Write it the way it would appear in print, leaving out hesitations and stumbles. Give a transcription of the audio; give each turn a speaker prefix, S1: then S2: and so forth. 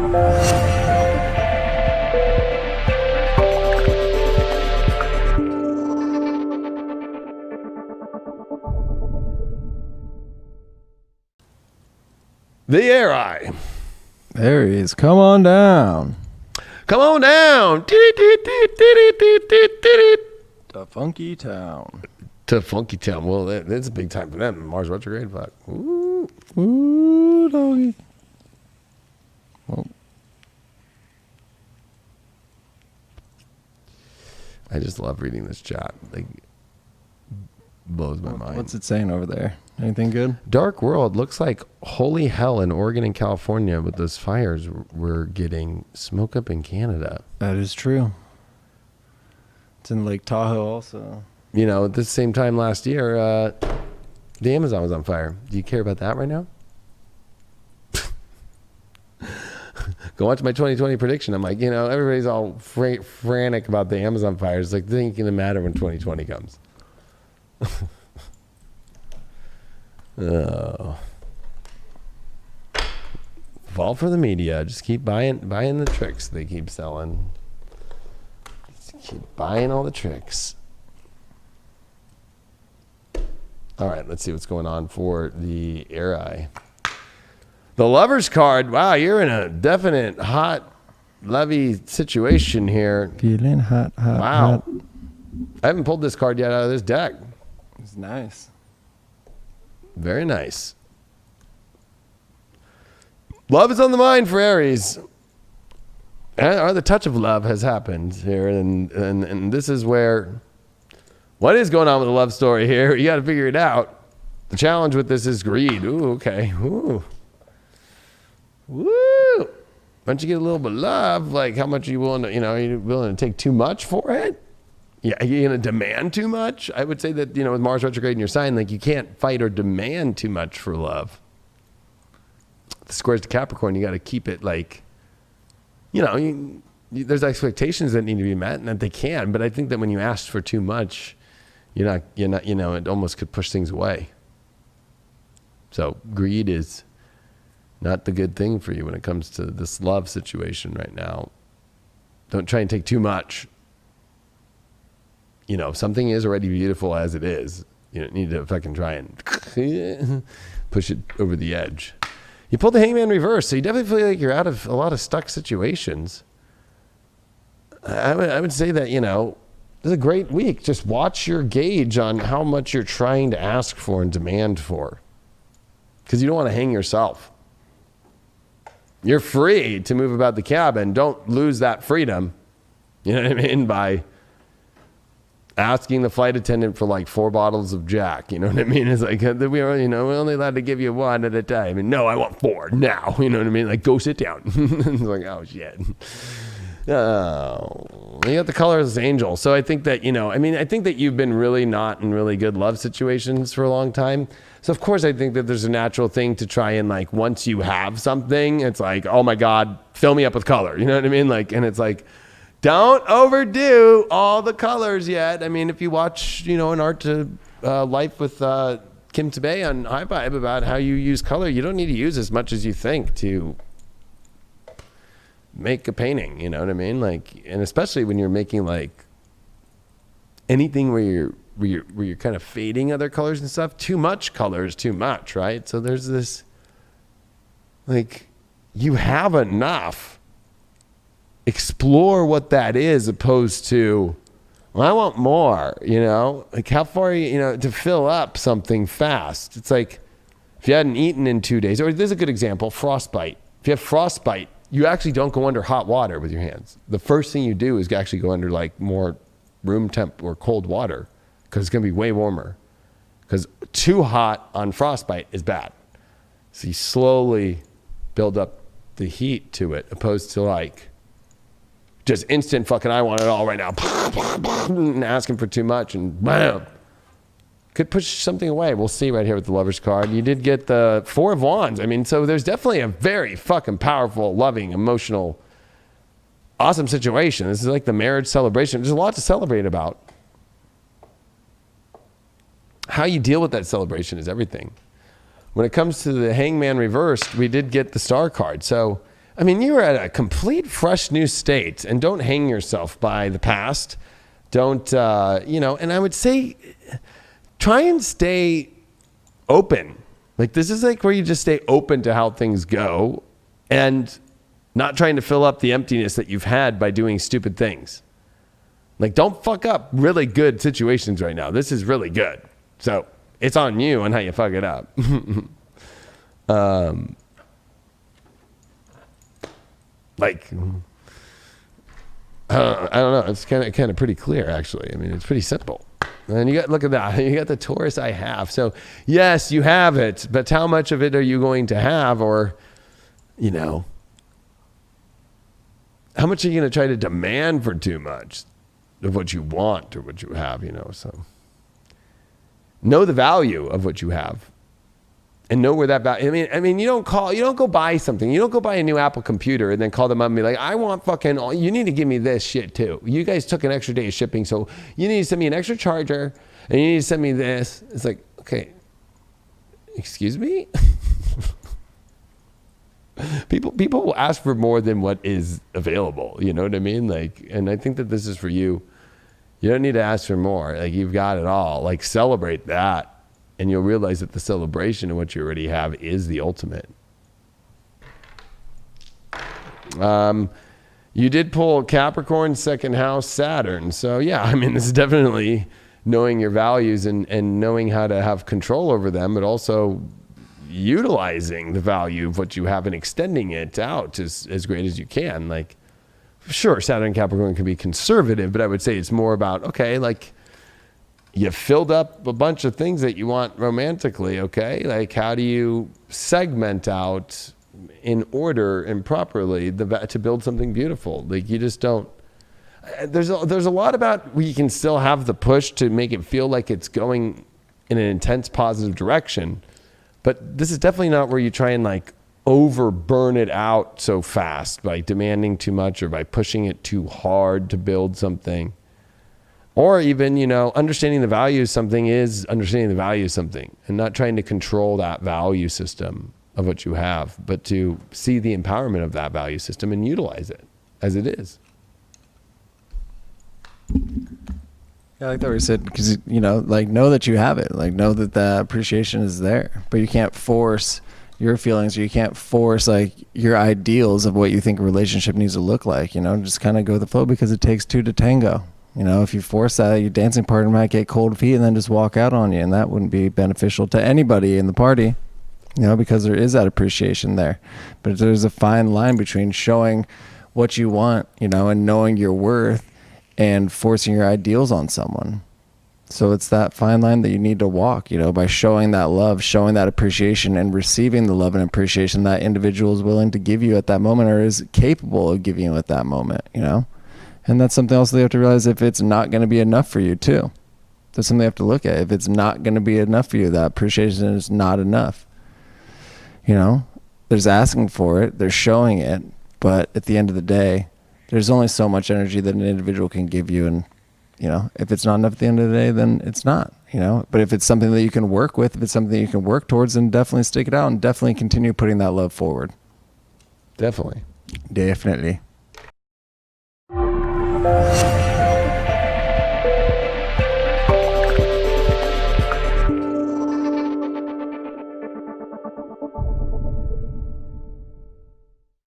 S1: The Aries.
S2: Aries, come on down.
S1: Come on down.
S2: To Funky Town.
S1: To Funky Town. Well, that's a big time for them. Mars Retrograde. Fuck. Ooh.
S2: Ooh, doggy. Well,
S1: I just love reading this chat. Like, blows my mind.
S2: what's it saying over there? Anything good?
S1: Dark world looks like holy hell in Oregon and California with those fires we're getting. Smoke up in Canada.
S2: That is true. It's in Lake Tahoe also.
S1: You know, at the same time last year, the Amazon was on fire. Do you care about that right now? Go watch my 2020 prediction. I'm like, you know, everybody's all frantic about the Amazon fires. Like, they ain't gonna matter when 2020 comes. Oh. Fall for the media. Just keep buying the tricks they keep selling. Just keep buying all the tricks. All right, let's see what's going on for the Aries. The Lover's card. Wow, you're in a definite hot, lovey situation here.
S2: Feeling hot.
S1: Wow.
S2: Hot.
S1: I haven't pulled this card yet out of this deck.
S2: It's nice.
S1: Very nice. Love is on the mind for Aries. Or the touch of love has happened here. And this is where, what is going on with the love story here? You got to figure it out. The challenge with this is greed. Ooh, okay. Ooh. Woo. Why don't you get a little bit of love? Like, how much are you willing to, you know, are you willing to take too much for it? Yeah, are you going to demand too much? I would say that, you know, with Mars retrograde in your sign, like, you can't fight or demand too much for love. The squares to Capricorn, you got to keep it like, you know, there's expectations that need to be met and that they can. But I think that when you ask for too much, you're not, you know, it almost could push things away. So greed is not the good thing for you when it comes to this love situation right now. Don't try and take too much. You know, something is already beautiful as it is. You don't need to fucking try and push it over the edge. You pulled the Hangman reverse, so you definitely feel like you're out of a lot of stuck situations. I would say that, you know, this is a great week. Just watch your gauge on how much you're trying to ask for and demand for. Because you don't want to hang yourself. You're free to move about the cabin. Don't lose that freedom. You know what I mean? By asking the flight attendant for like 4 bottles of Jack. You know what I mean? It's like, we're only allowed to give you 1 at a time. And no, I want 4 now. You know what I mean? Like, go sit down. It's like, oh, shit. Oh, you got the color as angel. So I think that, you know, I mean, I think that you've been really not in really good love situations for a long time. So of course I think that there's a natural thing to try and, like, once you have something, it's like, oh my God, fill me up with color. You know what I mean? Like, and it's like, don't overdo all the colors yet. I mean, if you watch, you know, an Art to Life with Kim Tabe on High Vibe about how you use color, you don't need to use as much as you think to make a painting. You know what I mean? Like, and especially when you're making like anything where you're kind of fading other colors and stuff. Too much color is too much, right? So there's this, like, you have enough. Explore what that is, opposed to, well, I want more, you know? Like, how far, you know, to fill up something fast. It's like, if you hadn't eaten in 2 days, or there's a good example, frostbite. If you have frostbite, you actually don't go under hot water with your hands. The first thing you do is actually go under like more room temp or cold water, because it's going to be way warmer. Because too hot on frostbite is bad. So you slowly build up the heat to it, opposed to like, just instant fucking, I want it all right now. And asking for too much and bam. Could push something away. We'll see right here with the Lover's card. You did get the 4 of Wands. I mean, so there's definitely a very fucking powerful, loving, emotional, awesome situation. This is like the marriage celebration. There's a lot to celebrate about. How you deal with that celebration is everything. When it comes to the Hangman reversed, we did get the Star card. So I mean, you are at a complete fresh new state, and don't hang yourself by the past. Don't, and I would say try and stay open. Like, this is like where you just stay open to how things go and not trying to fill up the emptiness that you've had by doing stupid things. Like, don't fuck up really good situations right now. This is really good. So it's on you and how you fuck it up. I don't know. It's kind of pretty clear, actually. I mean, it's pretty simple. And look at that. You got the Taurus I have. So yes, you have it, but how much of it are you going to have? Or, how much are you going to try to demand for too much of what you want or what you have, so know the value of what you have and know where that value, I mean, you don't go buy something. You don't go buy a new Apple computer and then call them up and be like, I want you need to give me this shit too. You guys took an extra day of shipping, so you need to send me an extra charger and you need to send me this. It's like, okay, excuse me? People will ask for more than what is available. You know what I mean? Like, and I think that this is for you. You don't need to ask for more. Like, you've got it all. Like, celebrate that. And you'll realize that the celebration of what you already have is the ultimate. You did pull Capricorn, second house, Saturn. So yeah, I mean, this is definitely knowing your values and knowing how to have control over them, but also utilizing the value of what you have and extending it out as great as you can. Like, sure, Saturn and Capricorn can be conservative, but I would say it's more about, okay, like, you filled up a bunch of things that you want romantically, okay? Like, how do you segment out in order and properly to build something beautiful? Like, you just don't. There's a lot about where you can still have the push to make it feel like it's going in an intense positive direction, but this is definitely not where you try and like over burn it out so fast by demanding too much or by pushing it too hard to build something. Or even, understanding the value of something is understanding the value of something and not trying to control that value system of what you have, but to see the empowerment of that value system and utilize it as it is.
S2: Yeah, like that we said, because, like, know that you have it. Like, know that the appreciation is there. But you can't force your feelings, or you can't force, like, your ideals of what you think a relationship needs to look like. Just kind of go with the flow, because it takes two to tango. If you force that, your dancing partner might get cold feet and then just walk out on you, and that wouldn't be beneficial to anybody in the party, because there is that appreciation there. But there's a fine line between showing what you want, and knowing your worth and forcing your ideals on someone. So it's that fine line that you need to walk, by showing that love, showing that appreciation, and receiving the love and appreciation that individual is willing to give you at that moment, or is capable of giving you at that moment, And that's something else they have to realize, if it's not going to be enough for you too. That's something they have to look at. If it's not going to be enough for you, that appreciation is not enough. There's asking for it, there's showing it, but at the end of the day, there's only so much energy that an individual can give you. And, if it's not enough at the end of the day, then it's not, But if it's something that you can work with, if it's something that you can work towards, then definitely stick it out and definitely continue putting that love forward.
S1: Definitely.
S2: Definitely.